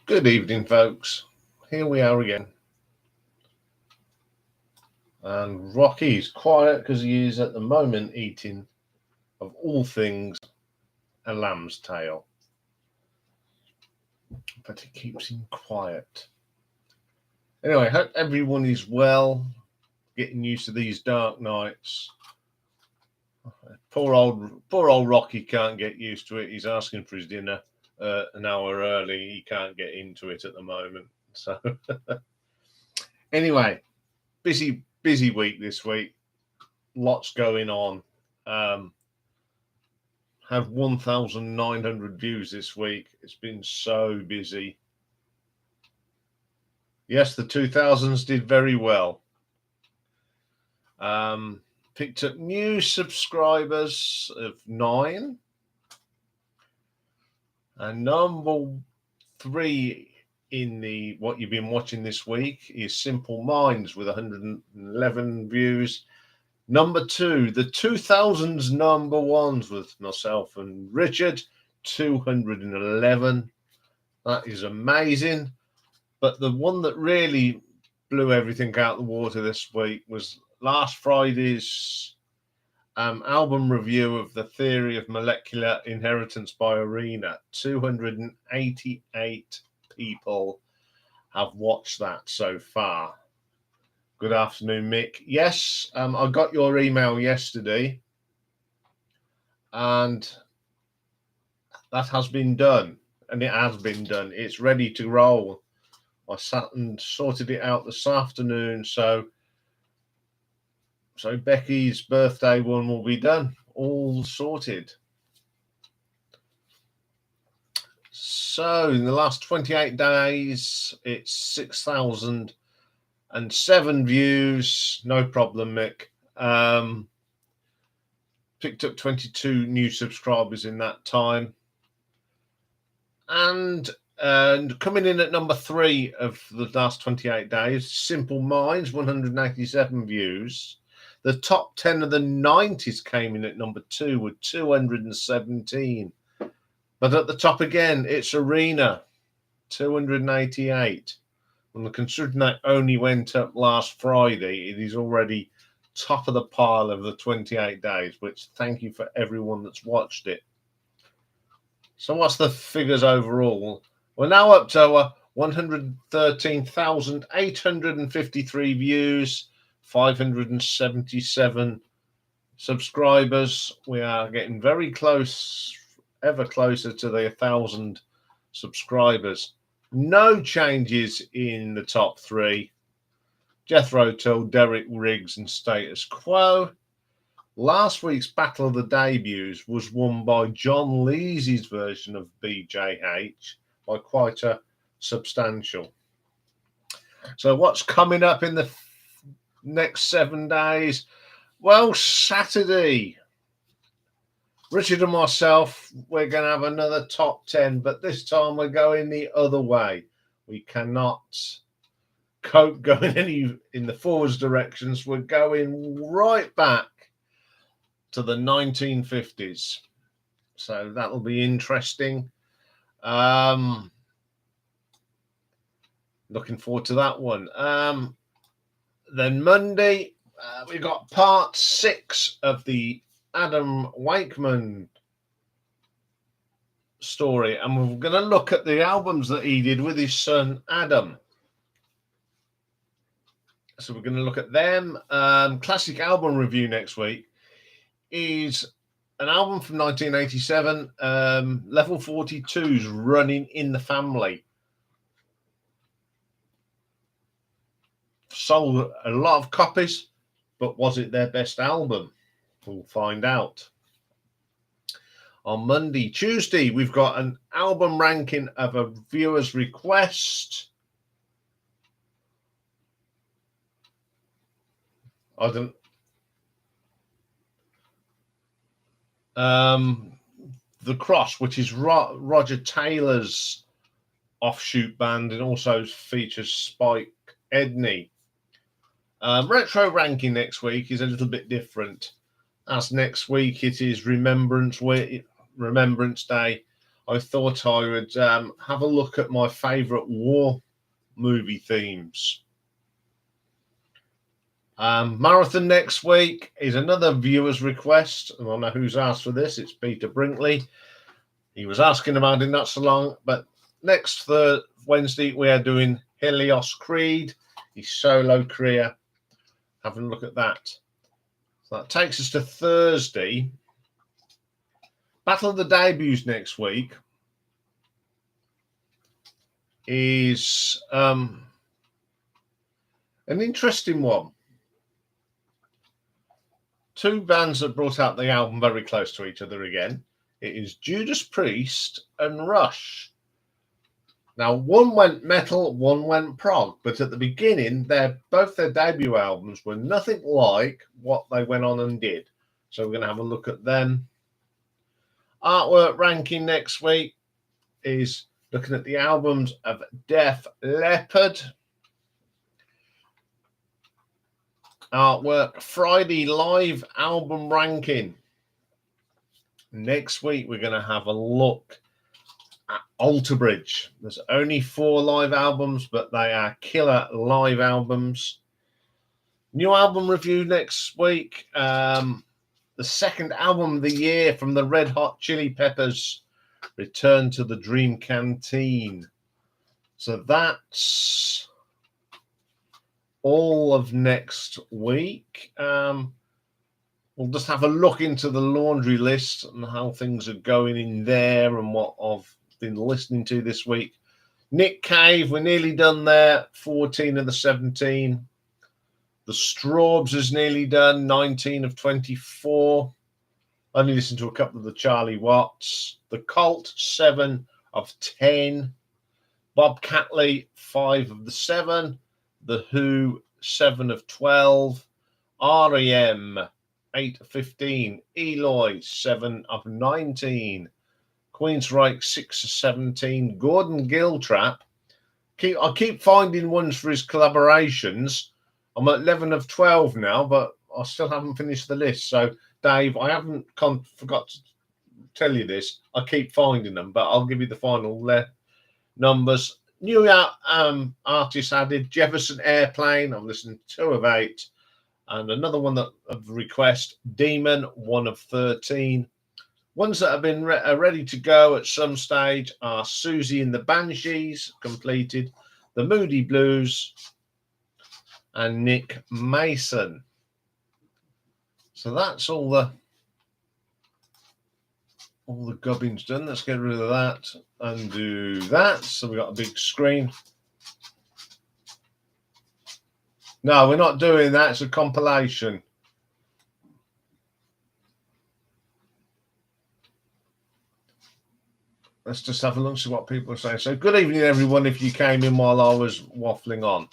Good evening, folks. Here we are again. And Rocky's quiet because he is at the moment eating, of all things, a lamb's tail. But it keeps him quiet. Anyway, hope everyone is well, getting used to these dark nights. Poor old Rocky can't get used to it. He's asking for his dinner an hour early. He can't get into it at the moment. So anyway, busy week this week. Lots going on. Have 1,900 views this week. It's been so busy. Yes, the 2000s did very well. Picked up new subscribers of 9. And number 3 in the what you've been watching this week is Simple Minds with 111 views. Number 2, the 2000s number ones with myself and Richard, 211. That is amazing. But the one that really blew everything out of the water this week was last Friday's album review of The Theory of Molecular Inheritance by Arena. 288 people have watched that so far. Good afternoon, Mick. Yes, I got your email yesterday, and that has been done, and it has been done. It's ready to roll. I sat and sorted it out this afternoon, so Becky's birthday one will be done, all sorted. So in the last 28 days, it's 6,007 views. No problem, Mick. Picked up 22 new subscribers in that time. And coming in at number 3 of the last 28 days, Simple Minds, 187 views. The top 10 of the 90s came in at number 2 with 217. But at the top again, it's Arena, 288. And considering that only went up last Friday, it is already top of the pile of the 28 days, which thank you for everyone that's watched it. So what's the figures overall? We're now up to 113,853 views, 577 subscribers. We are getting very close, ever closer to the 1,000 subscribers. No changes in the top 3. Jethro Tull, Derek Riggs and Status Quo. Last week's Battle of the Debuts was won by John Leesy's version of BJH by quite a substantial. So what's coming up in the next 7 days? Well, Saturday, Richard and myself, we're going to have another top 10, but this time we're going the other way. We cannot cope going any in the forwards directions. We're going right back to the 1950s. So that'll be interesting. Looking forward to that one. Then Monday, we got part 6 of the Adam Wakeman story, and we're going to look at the albums that he did with his son Adam. So we're going to look at them. Classic album review next week is an album from 1987, Level 42's Running in the Family. Sold a lot of copies, but was it their best album? We'll find out. On Monday, Tuesday, we've got an album ranking of a viewer's request. The Cross, which is Roger Taylor's offshoot band, and also features Spike Edney. Retro ranking next week is a little bit different, as next week it is Remembrance Day. I thought I would have a look at my favourite war movie themes. Marathon next week is another viewer's request, and I know who's asked for this. It's Peter Brinkley. He was asking about it not so long, but next Wednesday we are doing Helios Creed, his solo career. Having a look at that. So that takes us to Thursday. Battle of the Debuts next week is an interesting one. Two bands that brought out the album very close to each other again. It is Judas Priest and Rush. Now, one went metal, one went prog, but at the beginning, both their debut albums were nothing like what they went on and did. So we're going to have a look at them. Artwork ranking next week is looking at the albums of Def Leppard. Artwork Friday live album ranking. Next week we're going to have a look at Alter Bridge. There's only 4 live albums, but they are killer live albums. New album review next week. The second album of the year from the Red Hot Chili Peppers, Return to the Dream Canteen. So that's all of next week. We'll just have a look into the laundry list and how things are going in there and what I've been listening to this week. Nick Cave, we're nearly done there. 14 of the 17. The Straubs is nearly done. 19 of 24. Only listened to a couple of the Charlie Watts. The Cult, 7 of 10. Bob Catley, 5 of the 7. The Who, 7 of 12. R.E.M., 8 of 15. Eloy, 7 of 19. Queensryche, 6 of 17. Gordon Giltrap. I keep finding ones for his collaborations. I'm at 11 of 12 now, but I still haven't finished the list. So, Dave, I haven't forgot to tell you this. I keep finding them, but I'll give you the final numbers. New artists added: Jefferson Airplane, I've listened to 2 of 8. And another one that of request, Demon, 1 of 13. Ones that have been ready to go at some stage are Susie and the Banshees, completed. The Moody Blues, and Nick Mason. So that's all the gubbins done. Let's get rid of that and do that. So we've got a big screen. No, we're not doing that. It's a compilation. Let's just have a look, see what people are saying. So good evening, everyone, if you came in while I was waffling on.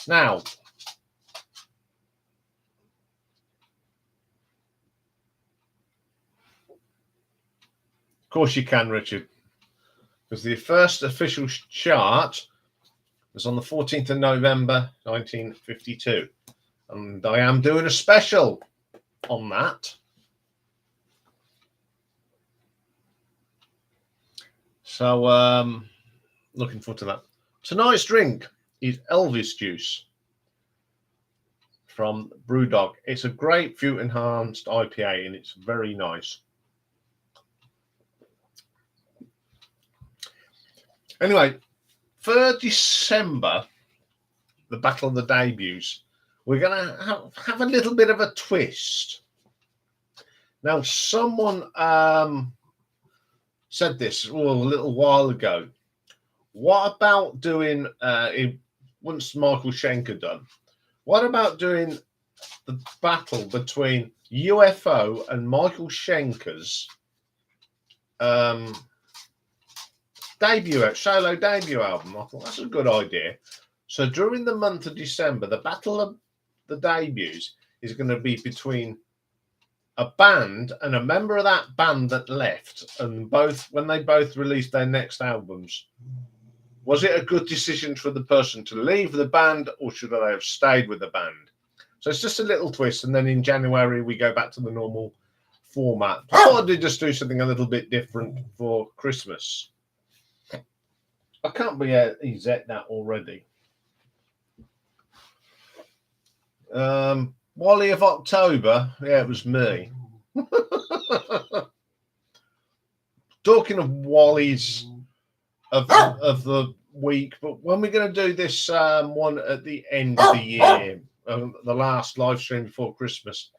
Now, of course you can, Richard, because the first official chart was on the 14th of November, 1952. And I am doing a special on that. So, looking forward to that. Tonight's drink is Elvis juice from Brewdog. It's a grapefruit enhanced IPA and it's very nice. Anyway, for December, the Battle of the Debuts, we're going to have a little bit of a twist. Now, someone said this a little while ago. What about doing, once Michael Schenker done, what about doing the battle between UFO and Michael Schenker's solo debut album? I thought that's a good idea. So during the month of December, the Battle of the Debuts is going to be between a band and a member of that band that left, and when they both released their next albums. Was it a good decision for the person to leave the band, or should they have stayed with the band? So it's just a little twist, and then in January we go back to the normal format. I thought I'd just do something a little bit different for Christmas. I can't believe he's at that already. Wally of October. Yeah, it was me. Talking of Wallies of the week, but when we're going to do this one at the end of the year, the last live stream before Christmas,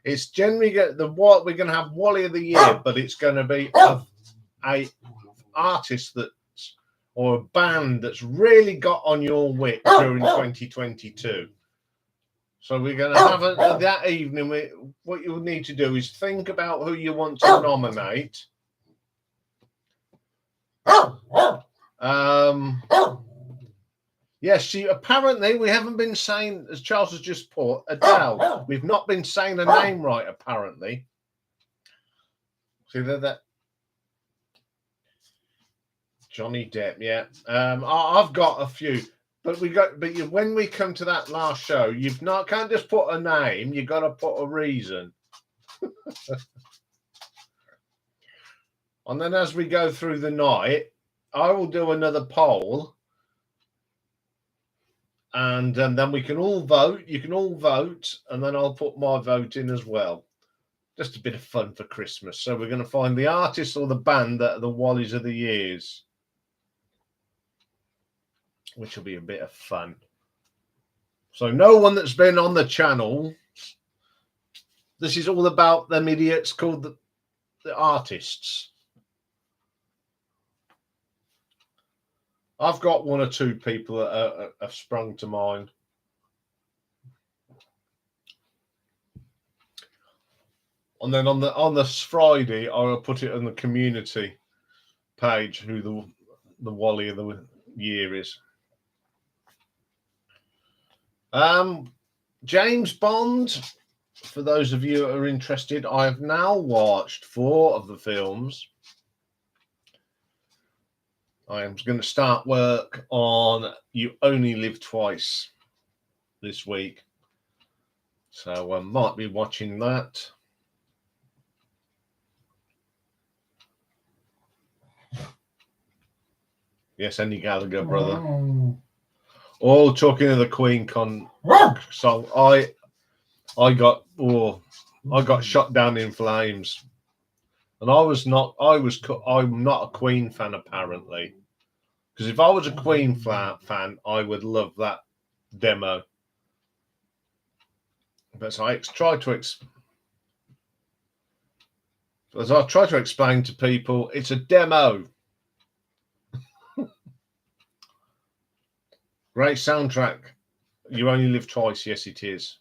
it's generally we're going to have Wally of the year, but it's going to be a artist or a band that's really got on your wit during 2022. So we're going to have that evening. What you'll need to do is think about who you want to nominate. Yes, apparently we haven't been saying, as Charles has just put, Adele. We've not been saying the name right, apparently. See that? Johnny Depp, yeah. I've got a few. But when we come to that last show, can't just put a name. You've got to put a reason. And then as we go through the night, I will do another poll, and then we can all vote. You can all vote, and then I'll put my vote in as well. Just a bit of fun for Christmas. So we're going to find the artist or the band that are the Wallies of the years, which will be a bit of fun. So no one that's been on the channel, this is all about them idiots called the artists. I've got one or two people that have sprung to mind. And then on this Friday, I'll put it on the community page who the Wally of the year is. James Bond, for those of you who are interested, I have now watched 4 of the films. I am going to start work on You Only Live Twice this week. So I might be watching that. Yes, Andy Gallagher, brother. Oh, talking of the Queen song, I got shot down in flames, and I'm not a Queen fan apparently, because if I was a Queen fan, I would love that demo. But so I try to explain to people, it's a demo. Great soundtrack. You Only Live Twice. Yes, it is.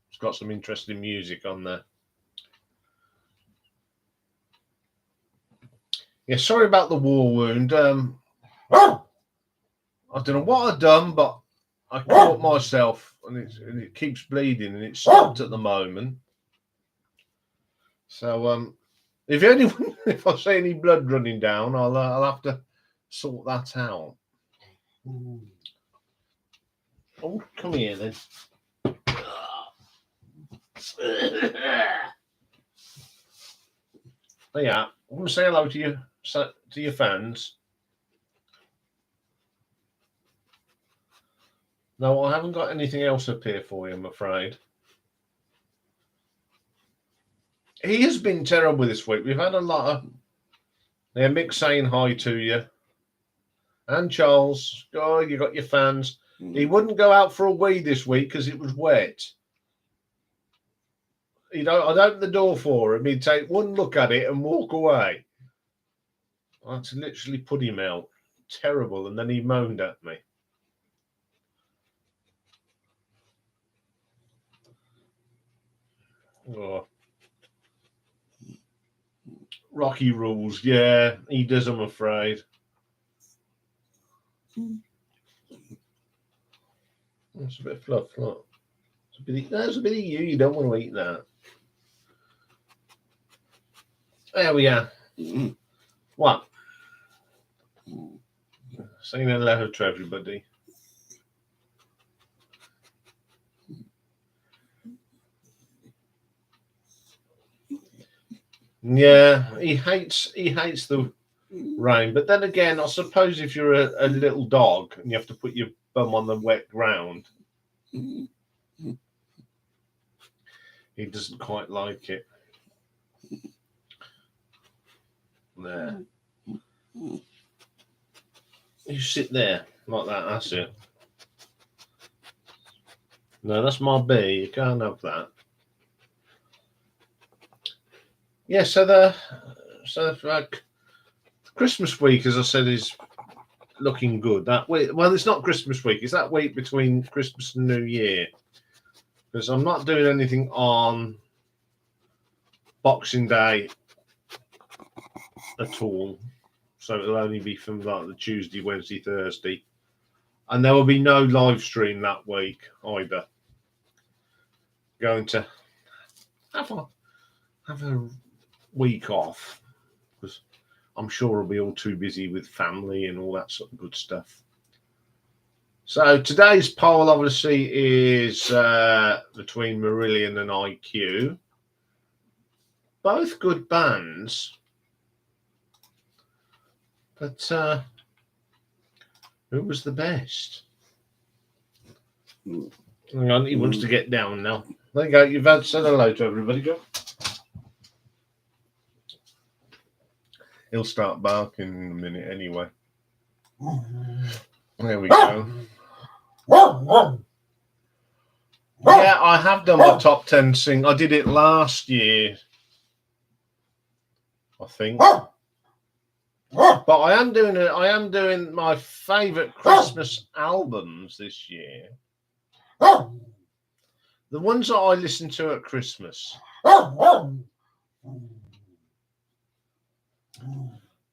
It's got some interesting music on there. Yeah, sorry about the war wound. I don't know what I've done, but I caught myself, and it keeps bleeding, and it's stopped at the moment. So, if I see any blood running down, I'll have to sort that out. Oh, come here then. Yeah, I'm going to say hello to your fans. No, I haven't got anything else up here for you, I'm afraid. He has been terrible this week. We've had a lot of... Yeah, Mick saying hi to you. And Charles. Oh, you got your fans. He wouldn't go out for a wee this week because it was wet. I'd open the door for him. He'd take one look at it and walk away. I had to literally put him out. Terrible. And then he moaned at me. Oh. Rocky rules. Yeah, he does, I'm afraid. That's a bit of fluff, look. There's a bit of you. You don't want to eat that. There we are. What? Saying hello to everybody. Yeah, he hates the rain. But then again, I suppose if you're a little dog and you have to put your bum on the wet ground, he doesn't quite like it. There. You sit there like that, that's it. No, that's my bee. You can't have that. Yeah, so Christmas week, as I said, is looking good. That week, well, it's not Christmas week. It's that week between Christmas and New Year, because I'm not doing anything on Boxing Day at all. So it'll only be from like the Tuesday, Wednesday, Thursday, and there will be no live stream that week either. Going to have a week off, because I'm sure I'll be all too busy with family and all that sort of good stuff. So today's poll obviously is between Marillion and IQ. Both good bands, but who was the best? Hang on, he wants to get down now. There you go. You've had said hello to everybody. Go. He'll start barking in a minute anyway. There we go. Yeah, I have done my top 10 sing. I did it last year, I think. But I am doing it. I am doing my favourite Christmas albums this year. The ones that I listen to at Christmas.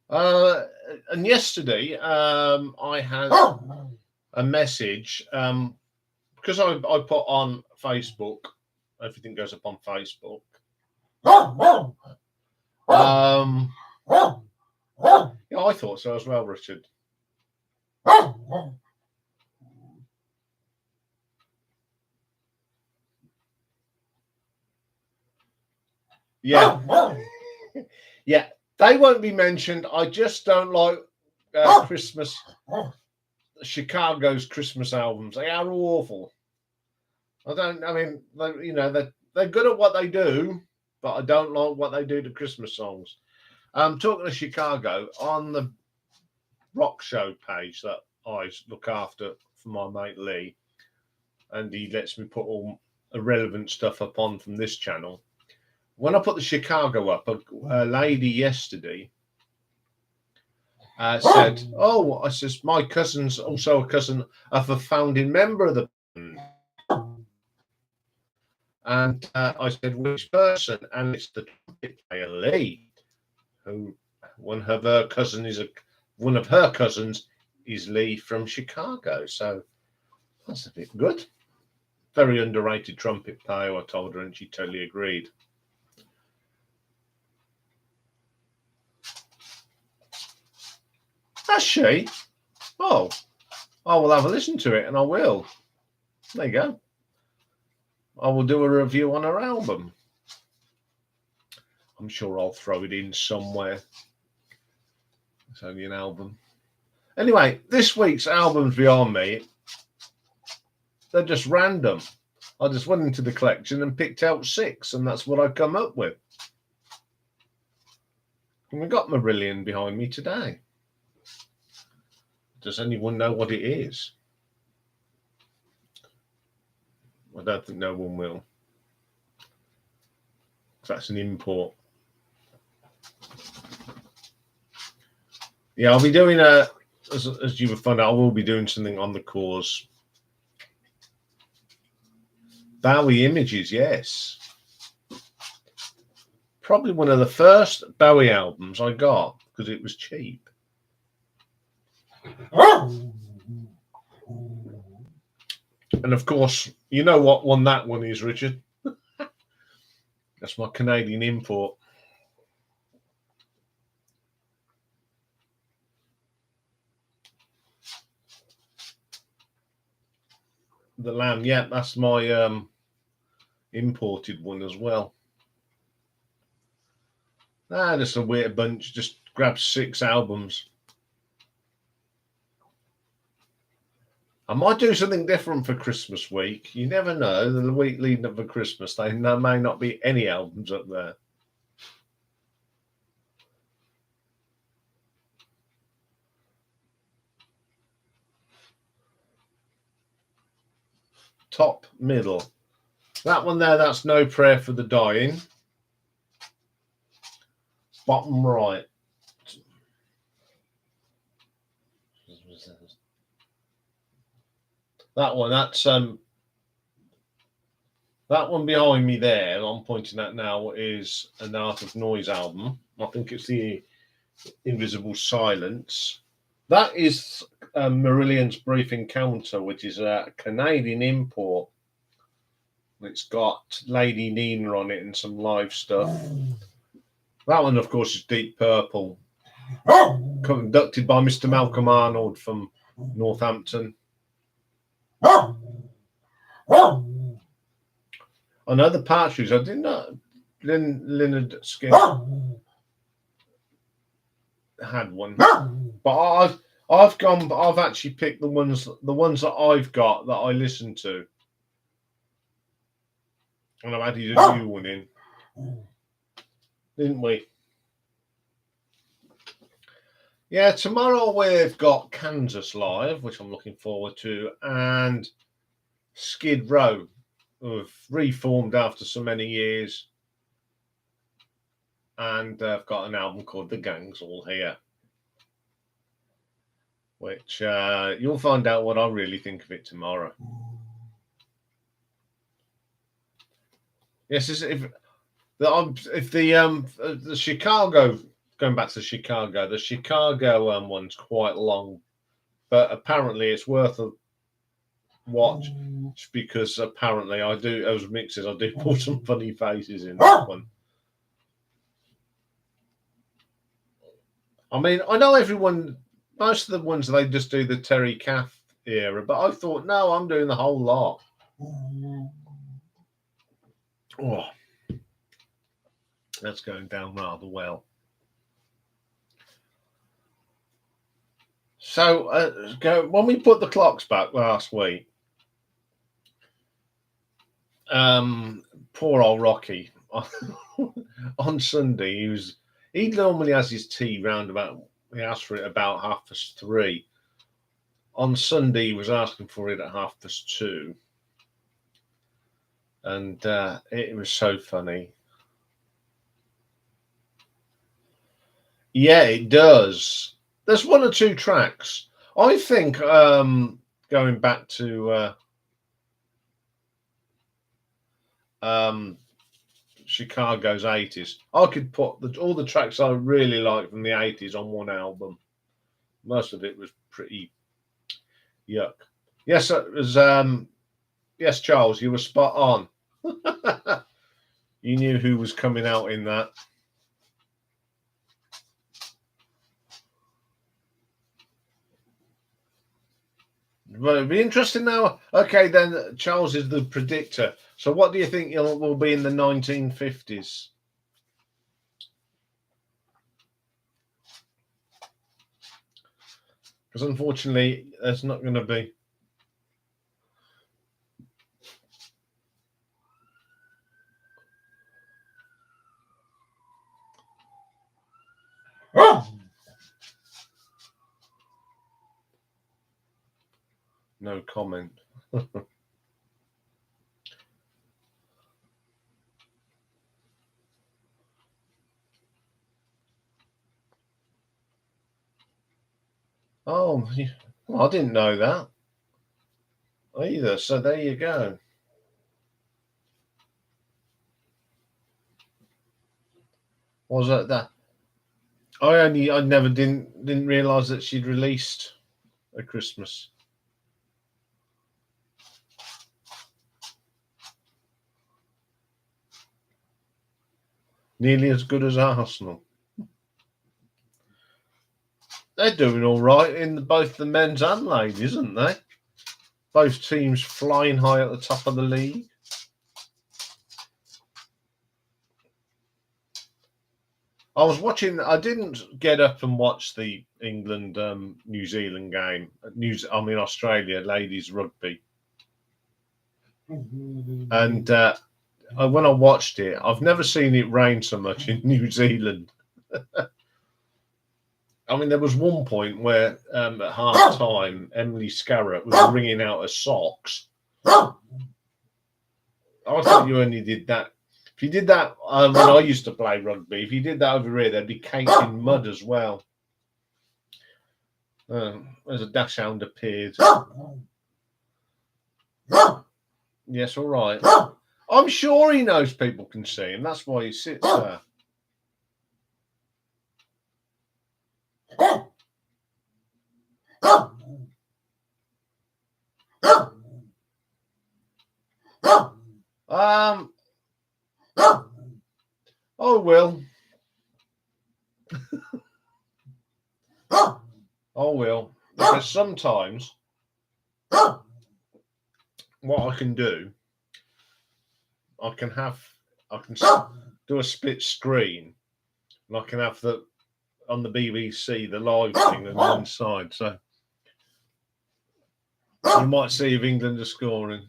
And yesterday, I had a message because I put on Facebook. Everything goes up on Facebook. Yeah, I thought so as well, Richard. Yeah. Yeah, they won't be mentioned. I just don't like Christmas. Chicago's Christmas albums. They are awful. I mean, they're good at what they do, but I don't like what they do to Christmas songs. Talking of Chicago, on the rock show page that I look after for my mate Lee, and he lets me put all irrelevant stuff up on from this channel. When I put the Chicago up, a lady yesterday said, "Oh, I says my cousin's also a cousin of a founding member of the band." And I said, "Which person?" And it's the trumpet player Lee, who one of her cousins is Lee from Chicago. So that's a bit good. Very underrated trumpet player, I told her, and she totally agreed. Has she? Oh, I will have a listen to it, and I will. There you go. I will do a review on her album. I'm sure I'll throw it in somewhere. It's only an album. Anyway, this week's albums beyond me, they're just random. I just went into the collection and picked out 6, and that's what I've come up with. And we got Marillion behind me today. Does anyone know what it is? I don't think no one will. That's an import. Yeah, I'll be doing as you will find out, I will be doing something on the cause. Bowie images, yes. Probably one of the first Bowie albums I got because it was cheap. And of course, you know what one that one is, Richard? That's my Canadian import. The Lamb, yeah, that's my imported one as well. Just a weird bunch. Just grab 6 albums. I might do something different for Christmas week. You never know. The week leading up for Christmas, there may not be any albums up there. Top middle. That one there, that's No Prayer for the Dying. Bottom right. That one, that's that one behind me there, I'm pointing at now, is an Art of Noise album. I think it's the Invisible Silence. That is Marillion's Brief Encounter, which is a Canadian import. It's got Lady Nina on it and some live stuff. That one, of course, is Deep Purple, conducted by Mr. Malcolm Arnold from Northampton. I know the Partridge. I didn't know Leonard Skinner had one, but I've actually picked the ones that I've got that I listen to, and I've added a new one in, didn't we? Yeah, tomorrow we've got Kansas live, which I'm looking forward to, and Skid Row, who've reformed after so many years, and I've got an album called The Gang's All Here, which you'll find out what I really think of it tomorrow. Yes, if the Chicago, going back to Chicago, the Chicago one's quite long, but apparently it's worth a watch because apparently I do put some funny faces in that one. I mean, I know most of the ones they just do the Terry Cath era, but I thought, no, I'm doing the whole lot. Oh, that's going down rather well. So, when we put the clocks back last week, poor old Rocky on Sunday, he normally has his tea round about, he asked for it about 3:30. On Sunday, he was asking for it at 2:30. And it was so funny. Yeah, it does. There's 1 or 2 tracks. I think going back to Chicago's 80s, I could put all the tracks I really like from the 80s on one album. Most of it was pretty yuck. Yes, it was. Yes, Charles, you were spot on. You knew who was coming out in that. Well, it'll be interesting now. Okay, then Charles is the predictor. So what do you think will be in the 1950s? Because unfortunately, there's not going to be. No comment. Oh, well, I didn't know that either. So there you go. Was that? I didn't realise that she'd released a Christmas. Nearly as good as Arsenal. They're doing all right in both the men's and ladies, aren't they? Both teams flying high at the top of the league. I was watching. I didn't get up and watch the England New Zealand game. Australia ladies rugby. And when I watched it, I've never seen it rain so much in New Zealand. I mean, there was one point where at half time, Emily Scarrett was wringing out her socks. I thought you only did that. If you did that when I used to play rugby, if you did that over here, there'd be caked in mud as well. There's a dachshund appeared. Yes, all right. I'm sure he knows people can see him. That's why he sits there. Oh, Will. Oh, Will. Because sometimes what I can do, I can do a split screen, and I can have on the BBC the live thing on one side. So you might see if England are scoring.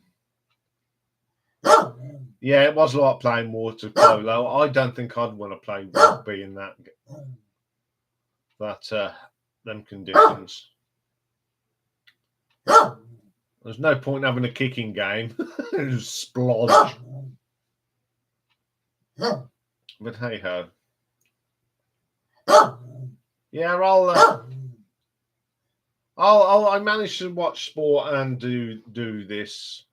Yeah, it was like playing water polo. I don't think I'd want to play rugby in them conditions. There's no point having a kicking game. Just splodge. But hey ho. Yeah, I managed to watch sport and do this.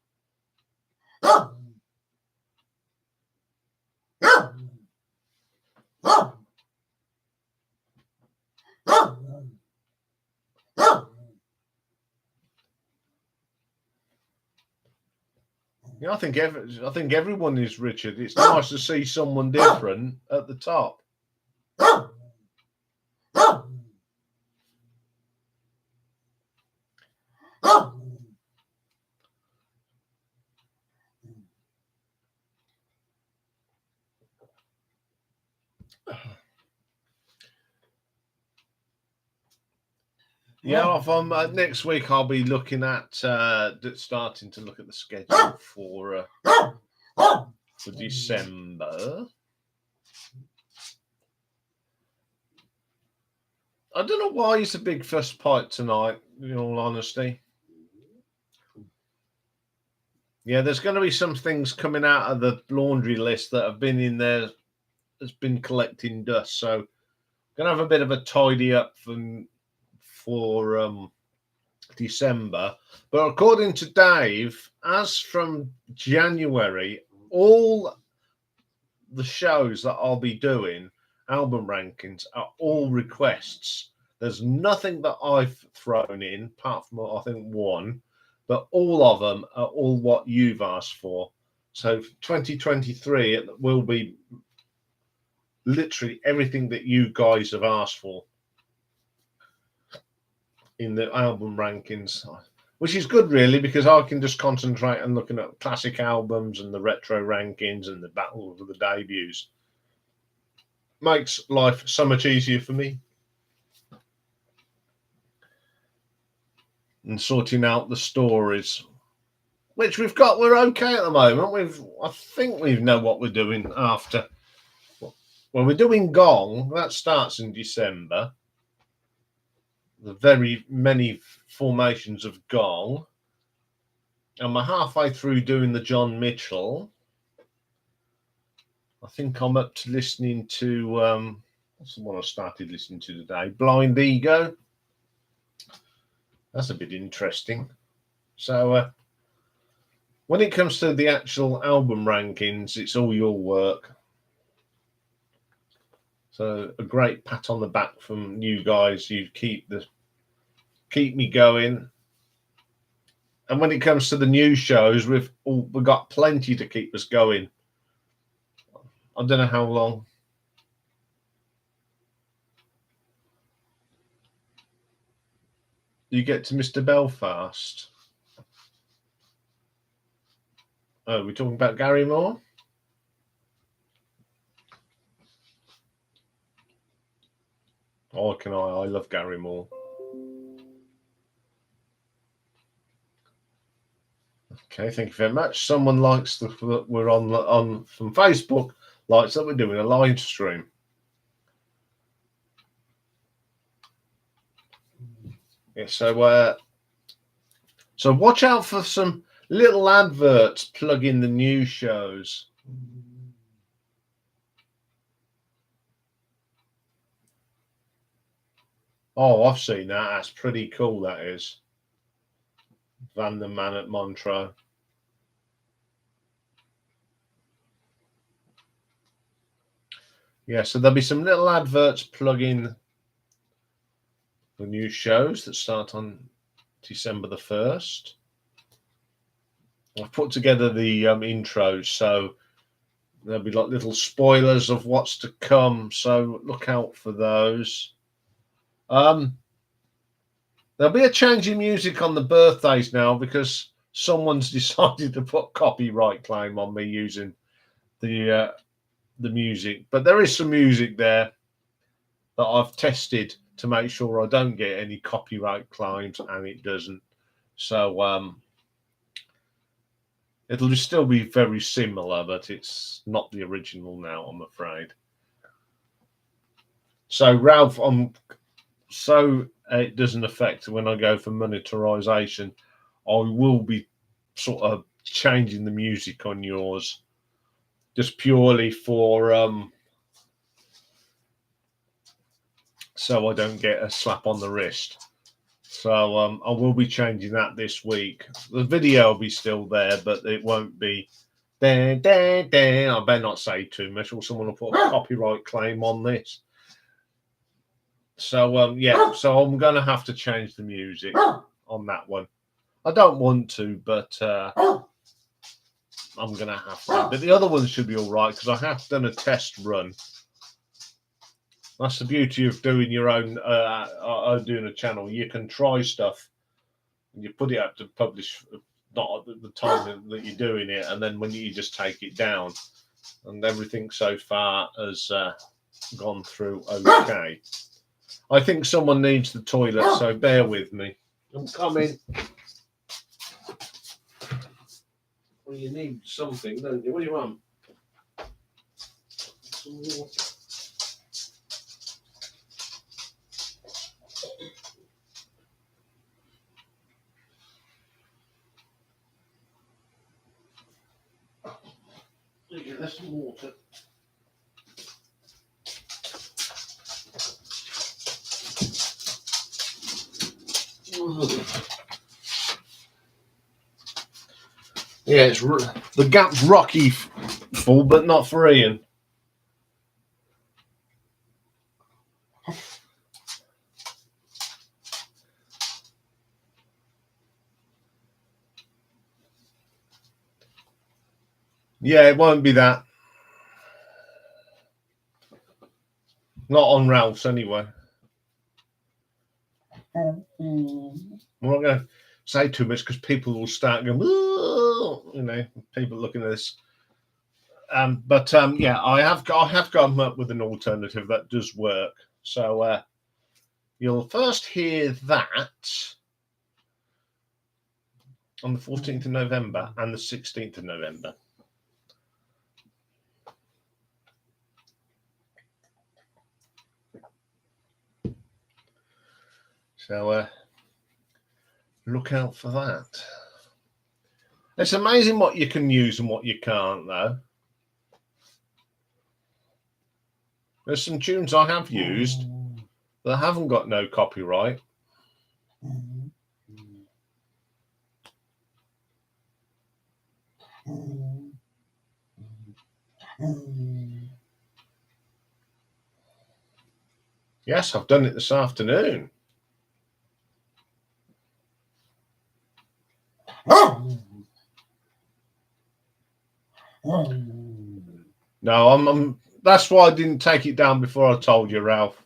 Yeah, I think everyone is, Richard. It's nice to see someone different at the top. Yeah, from next week I'll be looking at starting to look at the schedule for December. I don't know why it's a big fuss pipe tonight, in all honesty. Yeah, there's going to be some things coming out of the laundry list that have been in there, that's been collecting dust. So, going to have a bit of a tidy up for December. But according to Dave, as from January, all the shows that I'll be doing, album rankings, are all requests. There's nothing that I've thrown in, apart from, I think, one, but all of them are all what you've asked for. So 2023, it will be literally everything that you guys have asked for in the album rankings, which is good, really, because I can just concentrate on looking at classic albums and the retro rankings and the battle of the debuts. Makes life so much easier for me. And sorting out the stories, which we're okay at the moment. I think we know what we're doing after. Well, we're doing Gong. That starts in December. The very many formations of Gong. And we're halfway through doing the John Mitchell. I think I'm up to listening to, what's the one I started listening to today? Blind Ego. That's a bit interesting. So when it comes to the actual album rankings, it's all your work. So a great pat on the back from you guys. You keep me going. And when it comes to the new shows, we've got plenty to keep us going. I don't know how long. You get to Mr. Belfast. Oh, we're talking about Gary Moore? Oh, can I love Gary Moore. Okay, thank you very much. Someone likes that we're on from Facebook, likes that we're doing a live stream. Yeah, so watch out for some little adverts plugging the new shows. Oh, I've seen that. That's pretty cool, that is. Van the Man at Montreux. Yeah, so there'll be some little adverts plugging the new shows that start on December the 1st. I've put together the intros, so there'll be like little spoilers of what's to come, so look out for those. There'll be a change in music on the birthdays now because someone's decided to put copyright claim on me using the music, but there is some music there that I've tested to make sure I don't get any copyright claims, and it doesn't. So it'll still be very similar, but it's not the original now, I'm afraid. So Ralph, so it doesn't affect when I go for monetization, I will be sort of changing the music on yours just purely for so I don't get a slap on the wrist. So I will be changing that this week. The video will be still there, but it won't be I better not say too much or someone will put a copyright claim on this. So yeah, so I'm gonna have to change the music on that one. I don't want to, but I'm gonna have to. But the other ones should be all right because I have done a test run. That's the beauty of doing your own, doing a channel. You can try stuff and you put it up to publish, not at the time that you're doing it, and then when you just take it down, and everything so far has gone through okay. I think someone needs the toilet, so bear with me. I'm coming. Well, you need something, don't you? What do you want? Some water. Yeah, there's some water. Yeah, it's the gap's rocky full, but not for Ian. Yeah, it won't be that. Not on Ralph's anyway. I'm not going to say too much because people will start going, you know, people looking at this. But yeah, I have come up with an alternative that does work. So you'll first hear that on the 14th of November and the 16th of November. So look out for that. It's amazing what you can use and what you can't, though. There's some tunes I have used that haven't got no copyright. Yes, I've done it this afternoon. No, that's why I didn't take it down before I told you, Ralph.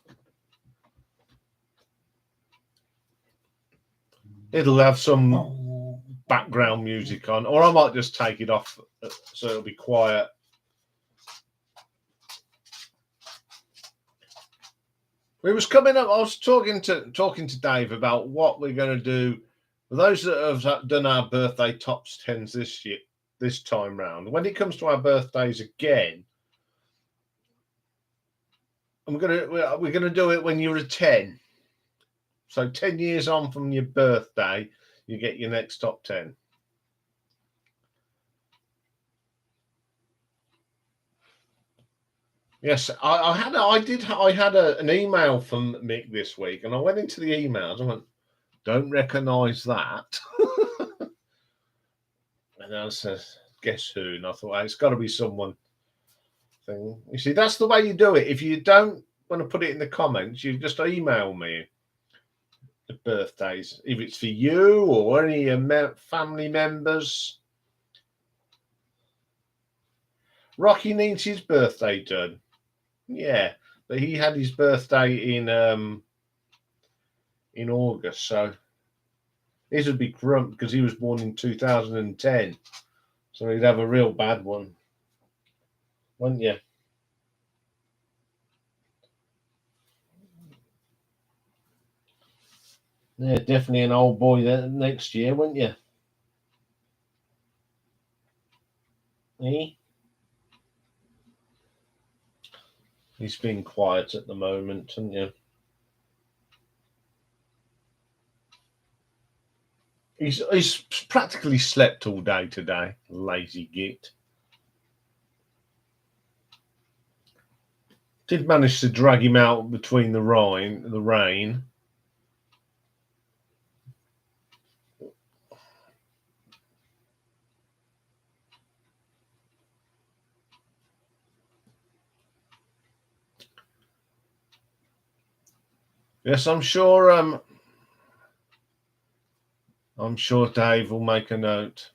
It'll have some background music on, or I might just take it off so it'll be quiet. We was coming up. I was talking to Dave about what we're going to do for those that have done our birthday tops 10s this time round. When it comes to our birthdays again, we're gonna do it when you're a 10. So 10 years on from your birthday, you get your next top 10. Yes, I had an email from Mick this week, and I went into the emails and went, don't recognise that. And I said, guess who? And I thought, well, it's got to be someone. Thing. You see, that's the way you do it. If you don't want to put it in the comments, you just email me the birthdays, if it's for you or any of your family members. Rocky needs his birthday done. Yeah, but he had his birthday in August, so his would be grump because he was born in 2010, so he'd have a real bad one, wouldn't you? Yeah, definitely an old boy there next year, wouldn't you? He's been quiet at the moment, hasn't you? He's practically slept all day today. Lazy git. Did manage to drag him out between the rain. Yes, I'm sure Dave will make a note.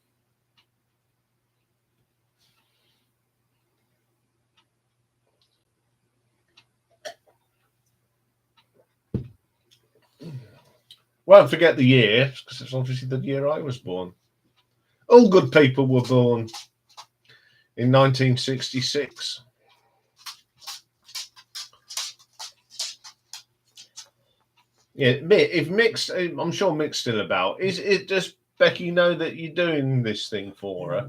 Won't forget the year, because it's obviously the year I was born. All good people were born in 1966. Yeah, if Mick's, I'm sure Mick's still about. Is it just Becky know that you're doing this thing for her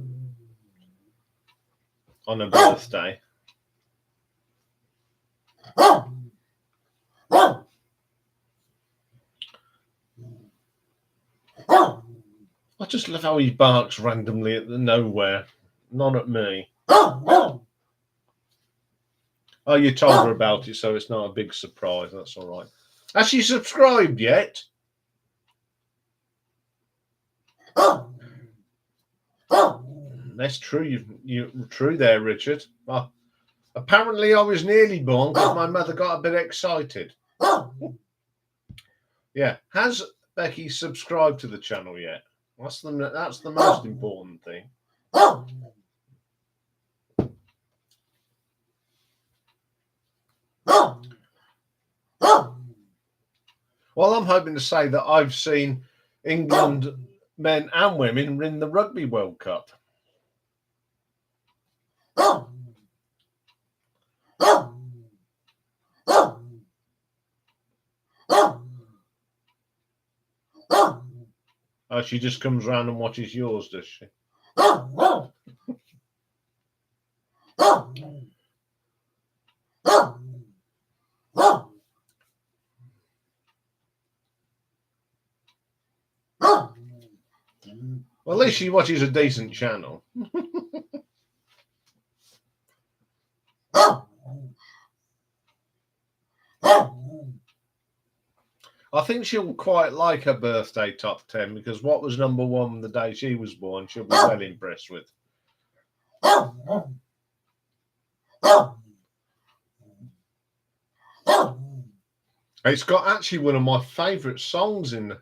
on her birthday? I just love how he barks randomly at the nowhere, not at me. Oh, you told her about it, so it's not a big surprise. That's all right. Has she subscribed yet? That's true. You're true there, Richard. Well, apparently, I was nearly born because my mother got a bit excited. Yeah, has Becky subscribed to the channel yet? That's the most important thing. Well, I'm hoping to say that I've seen England men and women win the Rugby World Cup. Oh, she just comes round and watches yours, does she? Well, at least she watches a decent channel. I think she'll quite like her birthday top 10 because what was number one the day she was born, she'll be well impressed with. It's got actually one of my favourite songs in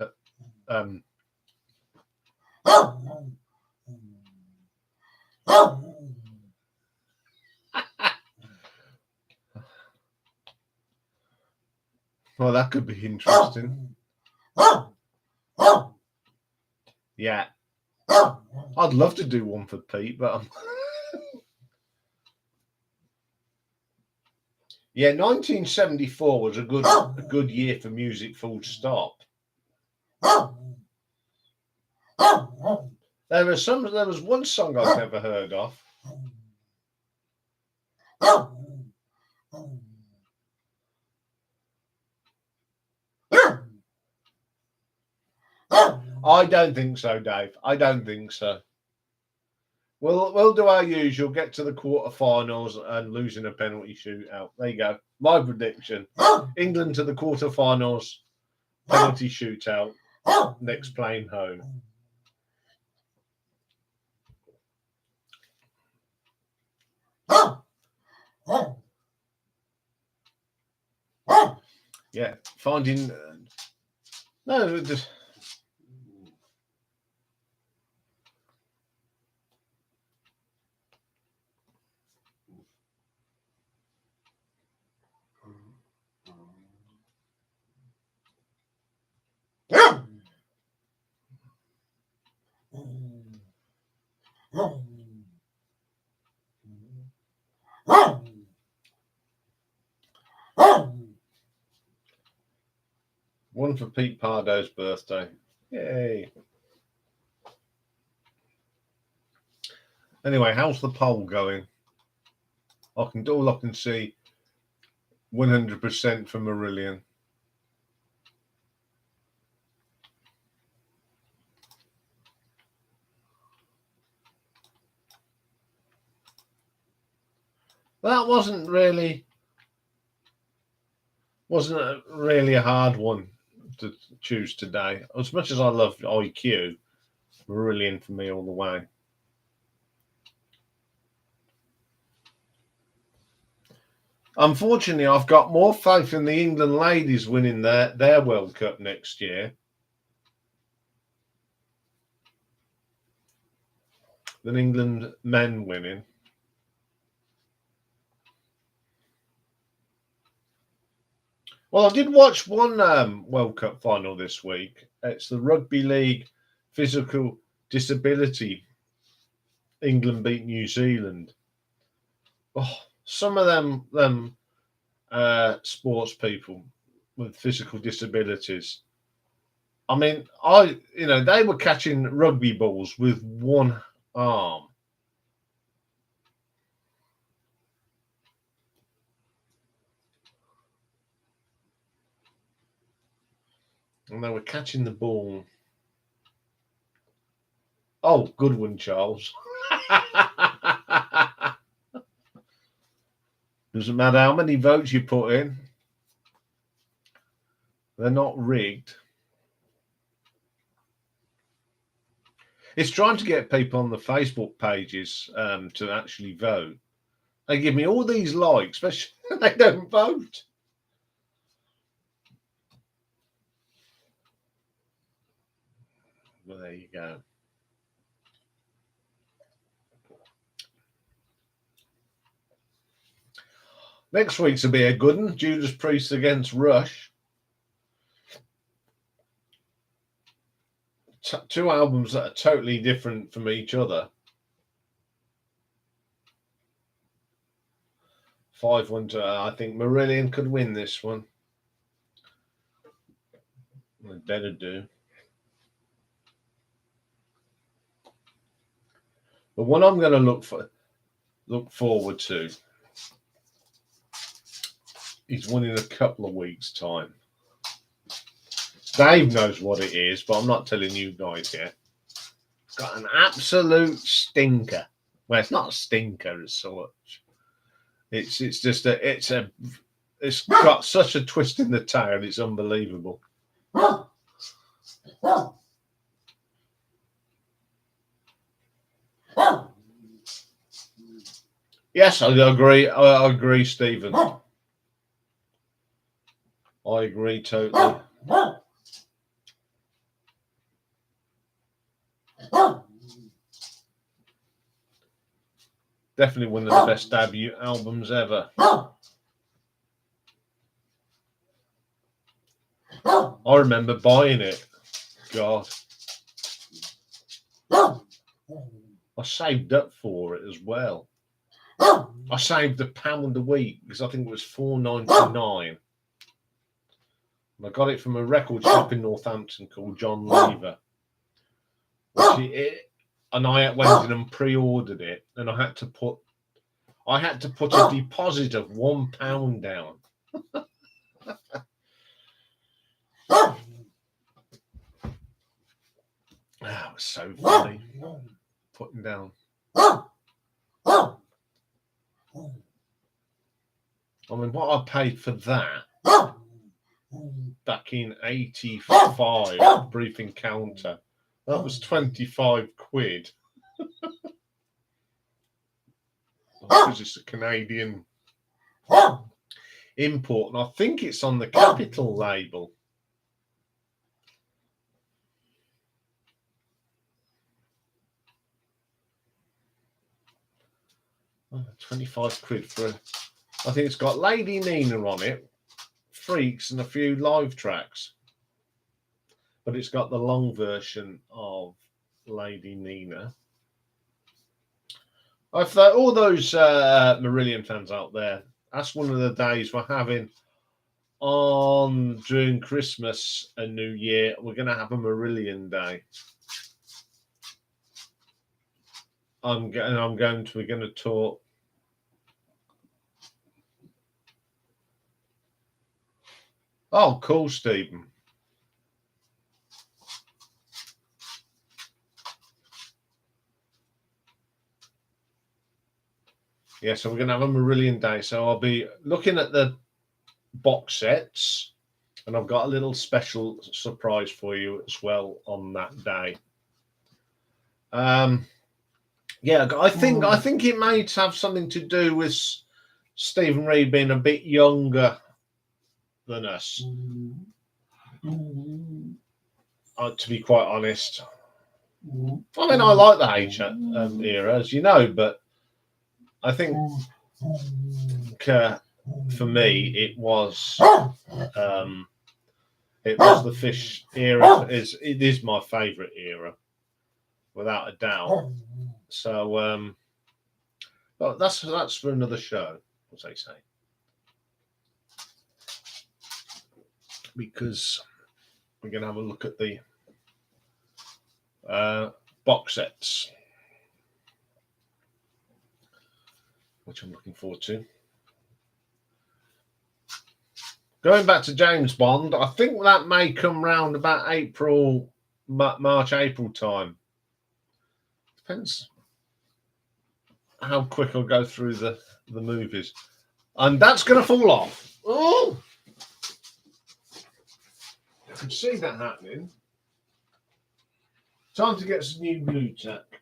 well, that could be interesting. Yeah. I'd love to do one for Pete, but Yeah, 1974 was a good year for music, full stop. There was one song I've never heard of. I don't think so, Dave. I don't think so. We'll do our usual, get to the quarterfinals and losing a penalty shootout. There you go. My prediction. England to the quarterfinals, penalty shootout, next plane home. Yeah, finding no, just one for Pete Pardo's birthday. Yay. Anyway, how's the poll going? I can see 100% for Marillion. That wasn't really a hard one to choose today. As much as I love IQ, Marillion for me all the way. Unfortunately, I've got more faith in the England ladies winning their World Cup next year than England men winning. Well, I did watch one World Cup final this week. It's the Rugby League physical disability. England beat New Zealand. Oh, some of them sports people with physical disabilities. I mean, they were catching rugby balls with one arm. And they were catching the ball. Oh, good one, Charles. Doesn't matter how many votes you put in. They're not rigged. It's trying to get people on the Facebook pages to actually vote. They give me all these likes, but they don't vote. Well, there you go. Next week's will be a good one. Judas Priest against Rush. Two albums that are totally different from each other. 5-1 to I think Marillion could win this one. They better do. The one I'm going to look forward to is one in a couple of weeks' time. Dave knows what it is, but I'm not telling you guys yet. It's got an absolute stinker. Well, it's not a stinker as such. It's just it's got such a twist in the tail. It's unbelievable. Yes, I agree. I agree, Stephen. I agree totally. Definitely one of the best debut albums ever. I remember buying it. God. I saved up for it as well. I saved £1 a week because I think it was £4.99. And I got it from a record shop in Northampton called John Lever. And I went in and pre-ordered it, and I had to put a deposit of £1 down. That was so funny. Putting down. I mean, what I paid for that back in '85, brief encounter, that was 25 quid. Because it's a Canadian import, and I think it's on the Capital label. Oh, 25 quid for I think it's got Lady Nina on it, Freaks, and a few live tracks. But it's got the long version of Lady Nina. I've thought all those Marillion fans out there, that's one of the days we're having on during Christmas and New Year. We're going to have a Marillion day. We're going to talk. Oh, cool, Stephen. Yeah, so we're going to have a Marillion day. So I'll be looking at the box sets, and I've got a little special surprise for you as well on that day. Yeah, I think it may have something to do with Stephen Reed being a bit younger than us. To be quite honest, I mean, I like the H era, as you know, but I think for me it was the Fish era. It is my favourite era, without a doubt. So but that's for another show, as they say, because we're going to have a look at the box sets, which I'm looking forward to. Going back to James Bond, I think that may come round about March, April time. Depends how quick I'll go through the movies. And that's going to fall off. Oh! I can see that happening. Time to get some new glue tack.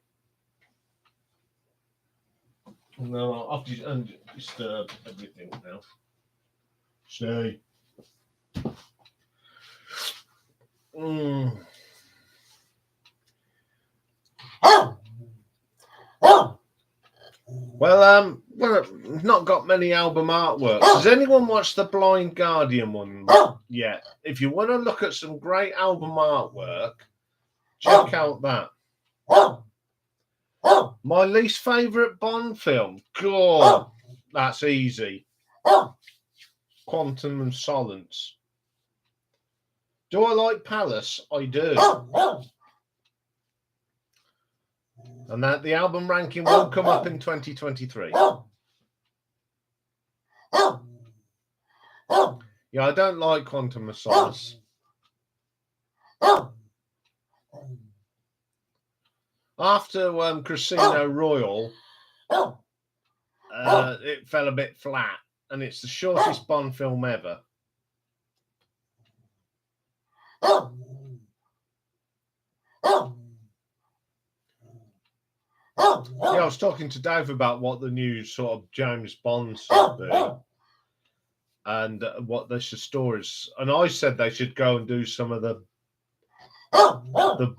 No, I've just undisturbed everything now. Stay. Well, we've not got many album artworks. Has anyone watched the Blind Guardian one yet? If you want to look at some great album artwork, check out that. My least favourite Bond film? God, that's easy. Quantum of Solace. Do I like Palace? I do. And that the album ranking will come up in 2023. Yeah, I don't like Quantum of Solace. After Casino Royale, it fell a bit flat, and it's the shortest Bond film ever. Yeah, I was talking to Dave about what the new sort of James Bond should be, and what the stories. And I said they should go and do some of the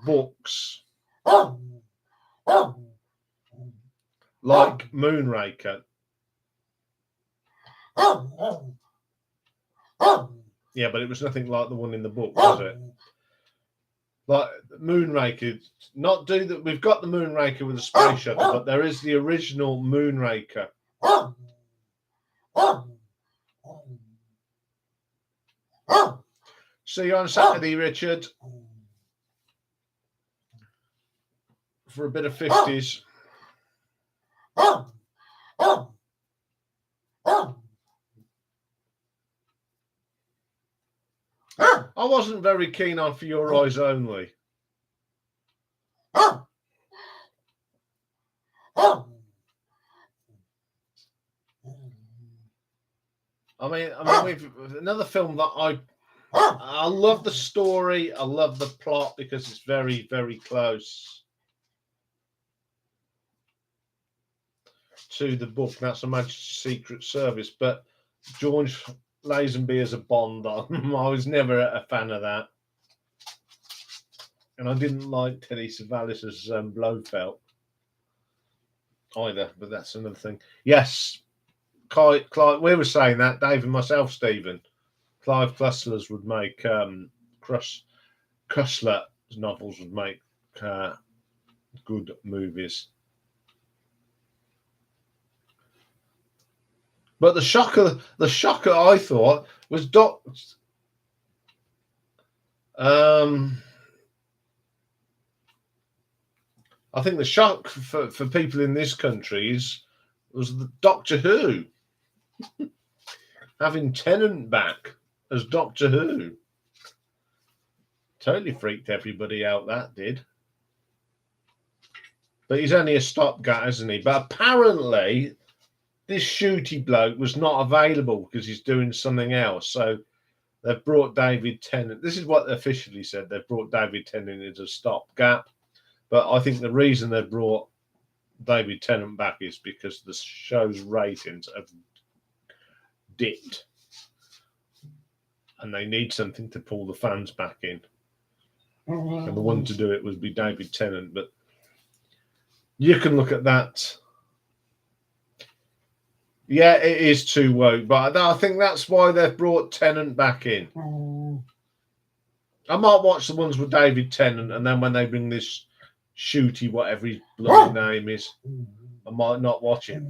books, like Moonraker. Yeah, but it was nothing like the one in the book, was it? Like Moonraker, not do that. We've got the Moonraker with a space shuttle, but there is the original Moonraker See you on Saturday, Richard, for a bit of 50s. I wasn't very keen on For Your Eyes Only. I mean, we've another film that I love the story. I love the plot because it's very, very close to the book. That's a Majesty's Secret Service. But George Lazenby as a Bond, I was never a fan of that. And I didn't like Telly Savalas as Blofeld either, but that's another thing. Yes, Clive, we were saying that, Dave and myself, Stephen. Clive Cussler's would make Cussler novels would make good movies. But the shocker I thought was I think the shock for people in this country was the Doctor Who having Tennant back as Doctor Who. Totally freaked everybody out, that did. But he's only a stopgap, isn't he? But apparently this shooty bloke was not available because he's doing something else. So they've brought David Tennant. This is what they officially said. They've brought David Tennant as a stopgap. But I think the reason they brought David Tennant back is because the show's ratings have dipped. And they need something to pull the fans back in. And the one to do it would be David Tennant. But you can look at that. Yeah, it is too woke. But I think that's why they've brought Tennant back in. I might watch the ones with David Tennant, and then when they bring this shooty, whatever his bloody name is, I might not watch it.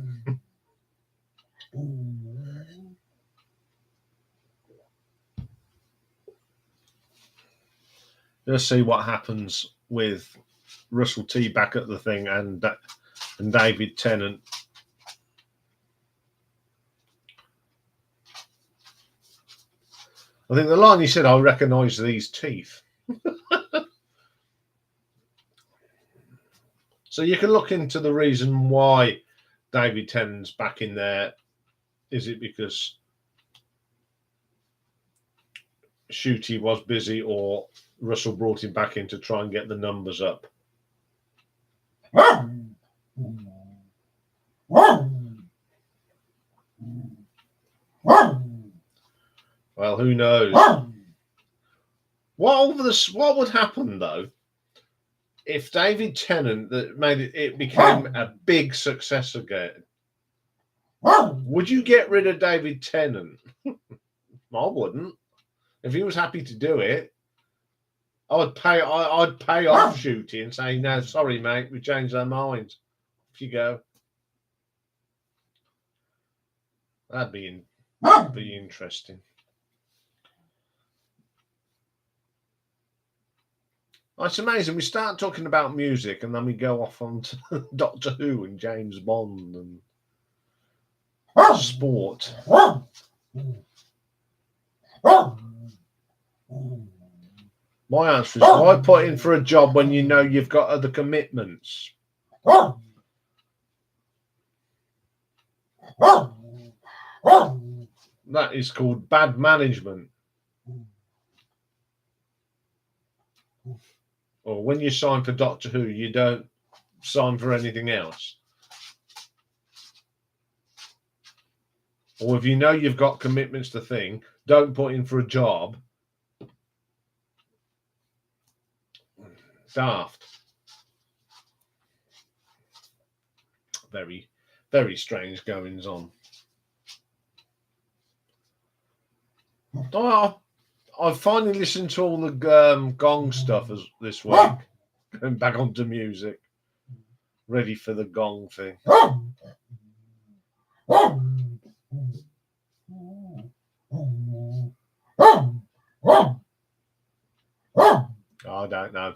Let's see what happens with Russell T back at the thing and David Tennant. I think the line he said, "I recognise these teeth." So you can look into the reason why David Tennant's back in there. Is it because Shooty was busy, or Russell brought him back in to try and get the numbers up? Well, who knows? What would happen though if David Tennant that made it became a big success again? Would you get rid of David Tennant? I wouldn't. If he was happy to do it, I'd pay off Shooty and say, "No, sorry, mate, we changed our minds. Off you go." That'd be interesting. It's amazing. We start talking about music and then we go off on to Doctor Who and James Bond and sport. My answer is, why put in for a job when you know you've got other commitments? That is called bad management. Or when you sign for Doctor Who, you don't sign for anything else. Or if you know you've got commitments to thing, don't put in for a job. Daft. Very, very strange goings on. I've finally listened to all the gong stuff this week. Going back onto music. Ready for the gong thing. I don't know.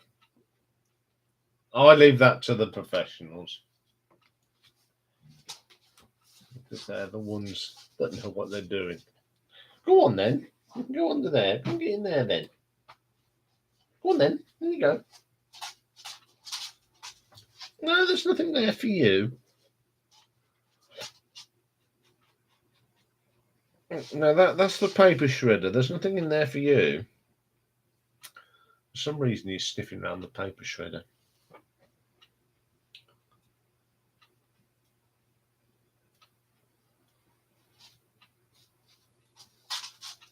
I leave that to the professionals, because they're the ones that know what they're doing. Go on then. You can go under there. Get in there then. Go on then. There you go. No, there's nothing there for you. No, that's the paper shredder. There's nothing in there for you. For some reason, he's sniffing around the paper shredder.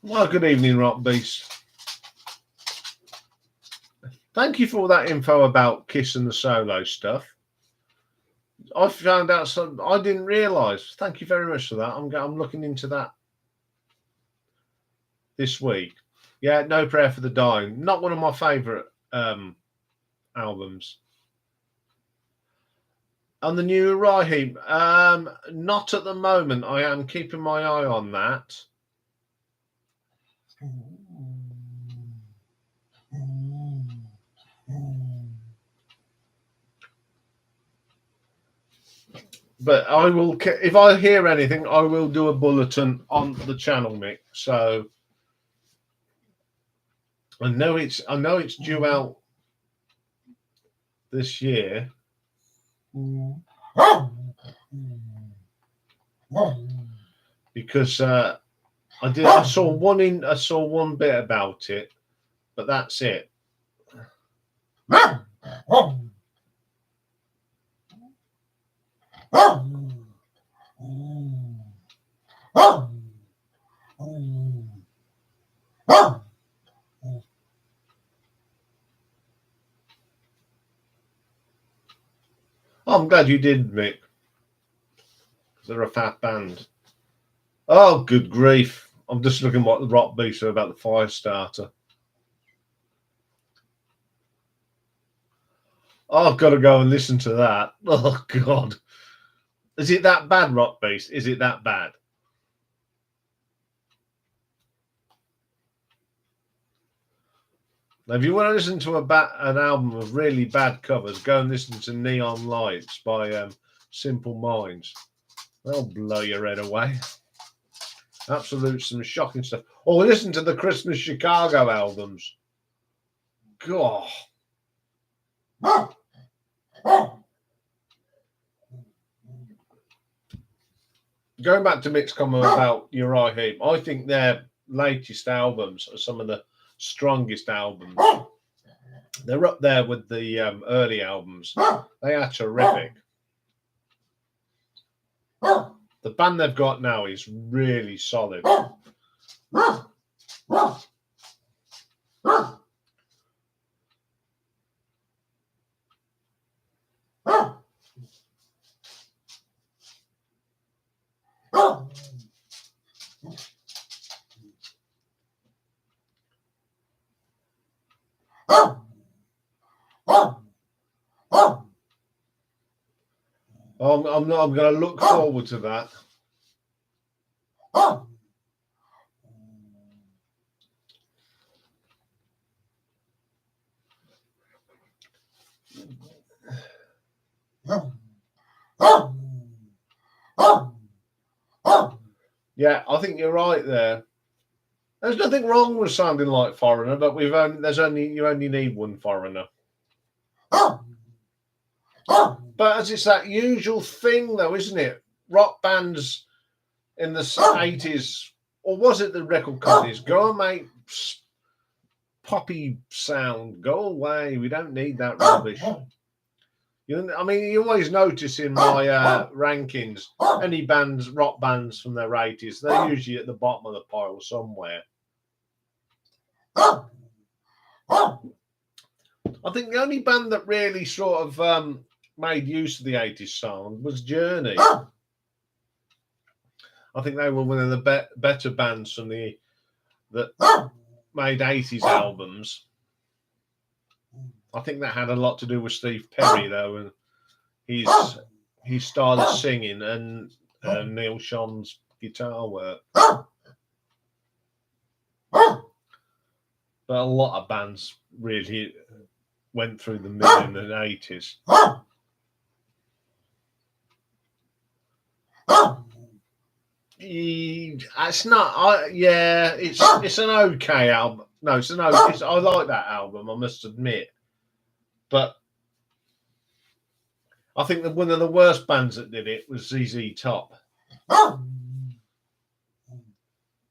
Well, good evening, Rock Beast. Thank you for all that info about Kiss and the solo stuff. I found out some I didn't realise. Thank you very much for that. I'm looking into that this week. Yeah, No Prayer for the Dying. Not one of my favourite albums. On the new Raheem, not at the moment. I am keeping my eye on that. But I will, if I hear anything, I will do a bulletin on the channel, Mick. So I know it's due out this year. Because I saw one bit about it, but that's it. I'm glad you did, Mick. They're a fat band. Oh, good grief. I'm just looking what the Rock Beast are about the fire starter. Oh, I've got to go and listen to that. Oh, God. Is it that bad, Rock Beast? Is it that bad? Now, if you want to listen to an album of really bad covers, go and listen to Neon Lights by Simple Minds. They'll blow your head away. Absolute some shocking stuff. Or listen to the Christmas Chicago albums. God. Going back to Mick's comment about Uriah Heep, I think their latest albums are some of the strongest albums. They're up there with the early albums. They are terrific. The band they've got now is really solid. I'm going to look forward to that. Yeah, I think you're right there. There's nothing wrong with sounding like Foreigner, but you only need one Foreigner. But as it's that usual thing, though, isn't it? Rock bands in the 80s, or was it the record companies? Go and make poppy sound. Go away. We don't need that rubbish. You always notice in my rankings, any bands, rock bands from their 80s, they're usually at the bottom of the pile somewhere. I think the only band that really sort of made use of the 80s sound was Journey. I think they were one of the better bands from that made 80s albums. I think that had a lot to do with Steve Perry, though, and his style of singing and Neil Sean's guitar work. But a lot of bands really went through the mid and the 80s. It's not. Yeah, it's an okay album. No, it's an okay. I like that album, I must admit. But I think that one of the worst bands that did it was ZZ Top.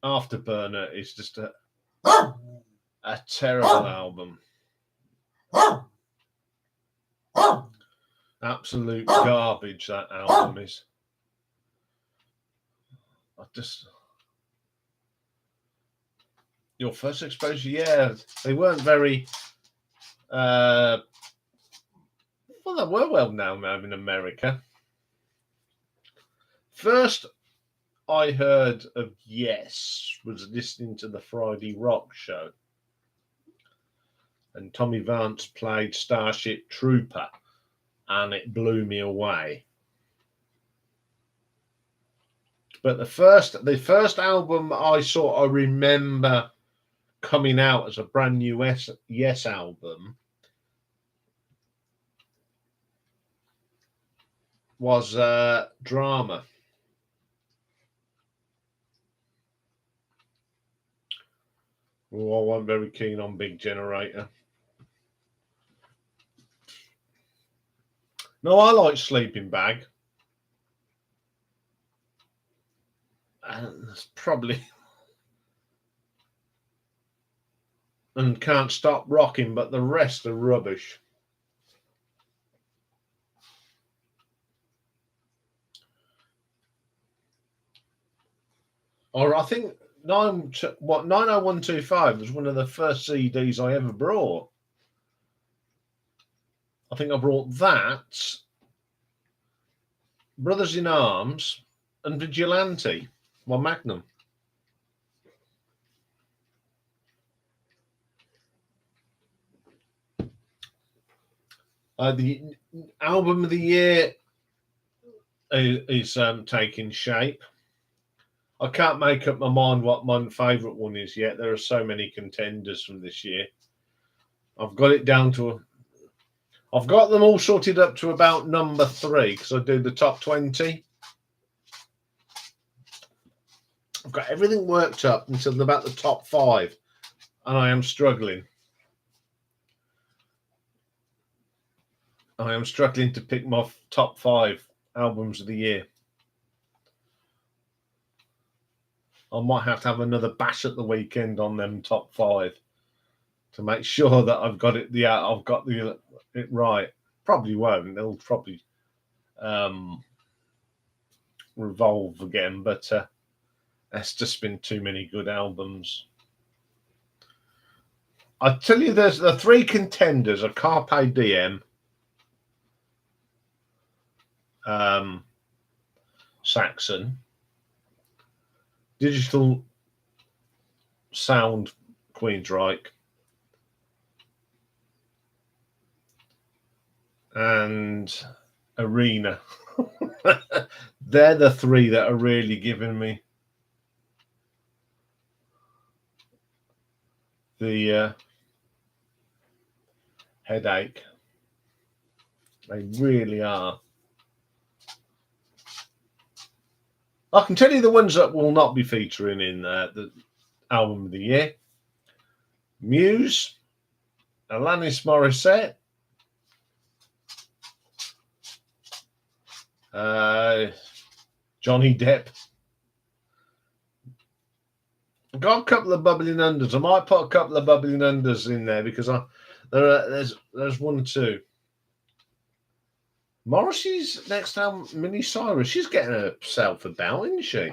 Afterburner is just a terrible album. Absolute garbage, that album is. Your first exposure, yeah, they weren't very well, they were well known in America. First I heard of Yes was listening to the Friday Rock Show, and Tommy Vance played Starship Trooper, and it blew me away. But the first album I remember coming out as a brand new Yes album was Drama. Oh, I wasn't very keen on Big Generator. No, I like Sleeping Bag. And it's probably and Can't Stop Rocking, but the rest are rubbish. Or I think 90125 was one of the first CDs I ever brought. I think I brought that, Brothers in Arms, and Vigilante, my Magnum. The album of the year is taking shape. I can't make up my mind what my favourite one is yet. There are so many contenders from this year. I've got it down to... I've got them all sorted up to about number 3 because I do the top 20. I've got everything worked up until about the top 5, and I am struggling. I am struggling to pick my top 5 albums of the year. I might have to have another bash at the weekend on them top 5 to make sure that I've got it. I've got it right. Probably won't. It'll probably revolve again, but there's just been too many good albums. I tell you, there's the 3 contenders are Carpe Diem, Saxon, Digital Sound, Queensryche, and Arena. They're the 3 that are really giving me the headache. They really are. I can tell you the ones that will not be featuring in the album of the year: Muse, Alanis Morissette, Johnny Depp. I've got a couple of bubbling unders. I might put a couple of bubbling unders in there because there's 1 or 2. Morrissey's next album, Miley Cyrus, she's getting herself about, isn't she?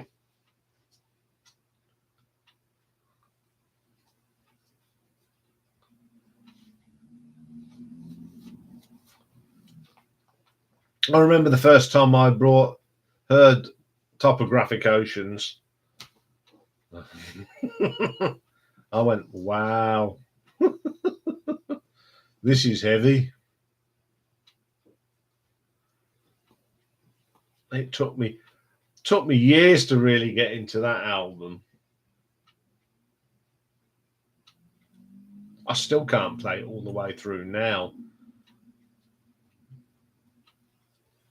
I remember the first time I heard Topographic Oceans. I went, wow, this is heavy. It took me Took me years to really get into that album. I still can't play it all the way through now.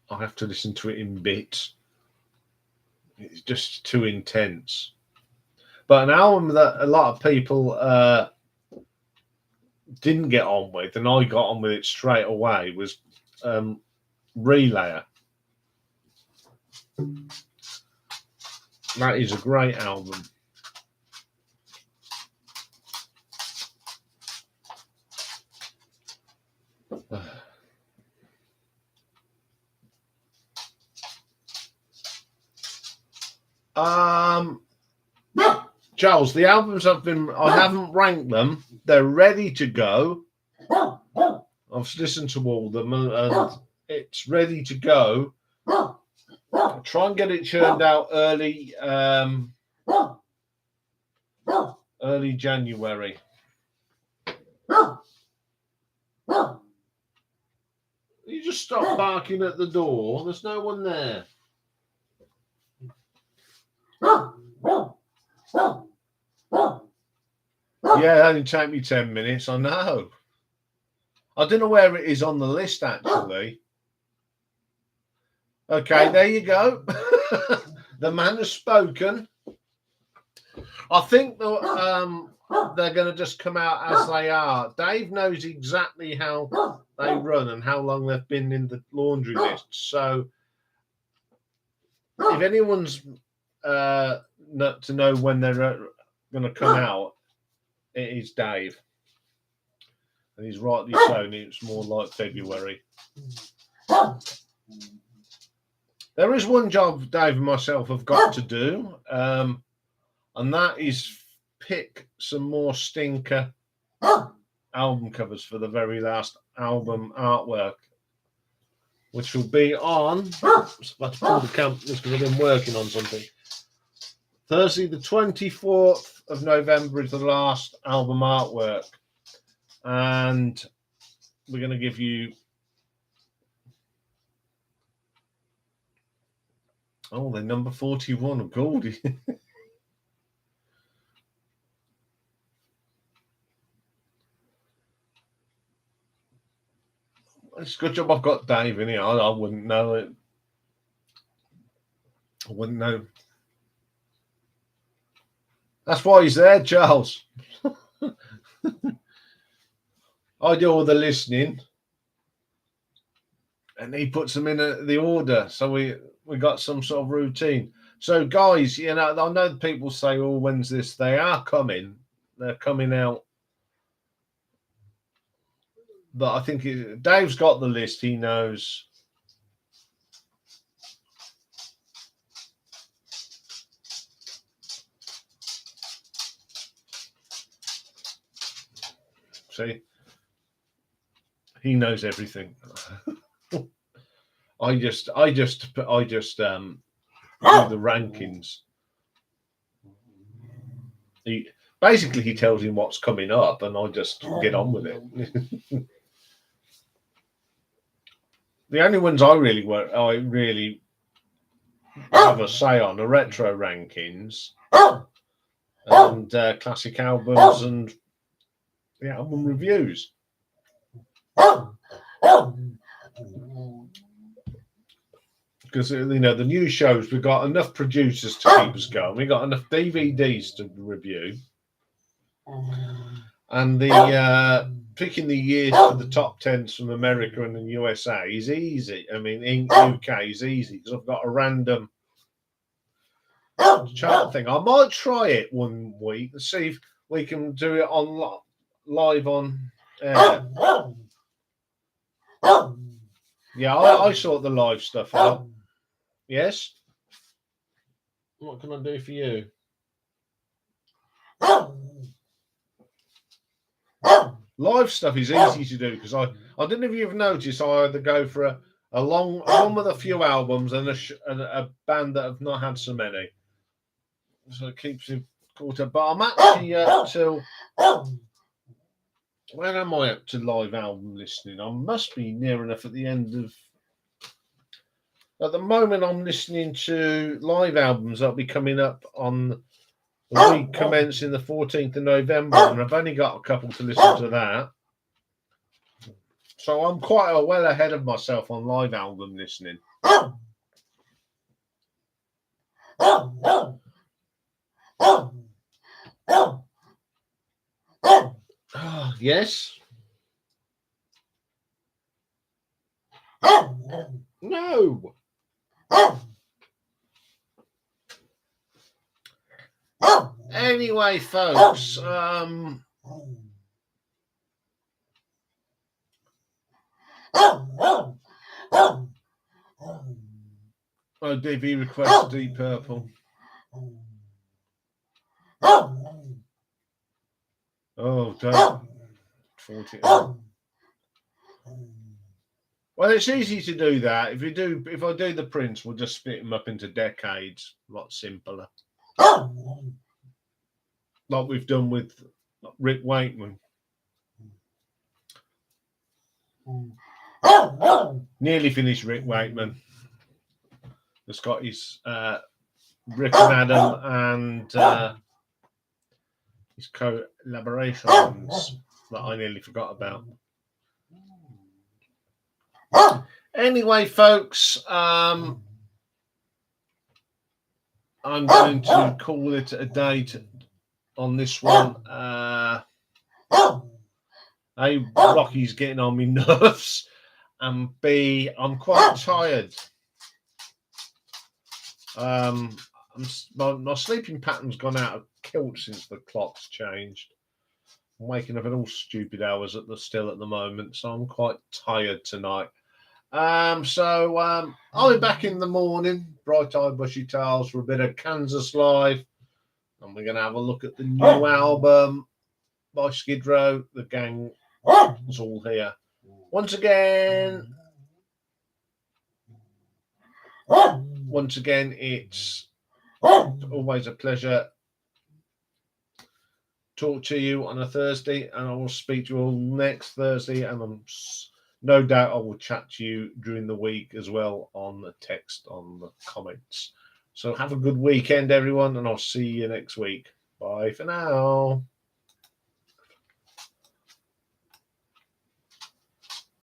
I have to listen to it in bits. It's just too intense. But an album that a lot of people didn't get on with, and I got on with it straight away, was Relayer. That is a great album. Charles, the albums I haven't ranked them. They're ready to go. I've listened to all of them and it's ready to go. I'll try and get it churned out early January. You just stop barking at the door. There's no one there. Yeah, it only take me 10 minutes. I know. I don't know where it is on the list, actually. Okay, there you go. The man has spoken. I think they're going to just come out as they are. Dave knows exactly how they run and how long they've been in the laundry list. So if anyone's not to know when they're going to come out, it is Dave. And he's rightly so. It's more like February. There is one job Dave and myself have got to do, and that is pick some more stinker album covers for the very last album artwork, which will be on. Let's pull the cameras because I've been working on something. Thursday, the 24th of November is the last album artwork, and we're going to give you. Oh, they're number 41 of Goldie. It's a good job I've got Dave in here. I wouldn't know it. I wouldn't know. That's why he's there, Charles. I do all the listening, and he puts them in the order. So we got some sort of routine. So, guys, you know, I know people say, "Oh, when's this?" They are coming. They're coming out. But I think Dave's got the list. He knows. See, he knows everything. I just do the rankings. He tells him what's coming up, and I just get on with it. The only ones I really have a say on are retro rankings and classic albums and album reviews. Because, you know, the new shows, we've got enough producers to keep us going. We've got enough DVDs to review. And the picking the years for the top 10s from America and the USA is easy. I mean, in UK is easy because I've got a random chart thing. I might try it one week and see if we can do it on live on air. Yeah, I sort the live stuff out. Yes? What can I do for you? Live stuff is easy to do because I don't know if you've noticed, I either go for a long one with a few albums and a band that have not had so many. So it keeps you caught up. But I'm actually up till. When am I up to live album listening? I must be near enough at the end of At the moment, I'm listening to live albums that'll be coming up on the week commencing the 14th of November, and I've only got a couple to listen to that. So I'm quite well ahead of myself on live album listening. Yes? No. Anyway, folks, oh, DV requests Deep Purple. Oh, don't. 40. Well, it's easy to do that. If I do the prints, we'll just split them up into decades. A lot simpler. Like we've done with Rick Wakeman. Nearly finished Rick Wakeman. It's got his Rick and Adam and his collaborations that I nearly forgot about. Anyway, folks, I'm going to call it a day on this one. A, Rocky's getting on me nerves, and B, I'm quite tired. My sleeping pattern's gone out of kilt since the clock's changed. I'm waking up at all stupid hours still at the moment, so I'm quite tired tonight. I'll be back in the morning, bright-eyed, bushy-tails, for a bit of Kansas Live, and we're going to have a look at the new album by Skid Row. The gang is all here. Once again, it's always a pleasure talk to you on a Thursday, and I will speak to you all next Thursday, and no doubt I will chat to you during the week as well on the text, on the comments. So have a good weekend, everyone, and I'll see you next week. Bye for now.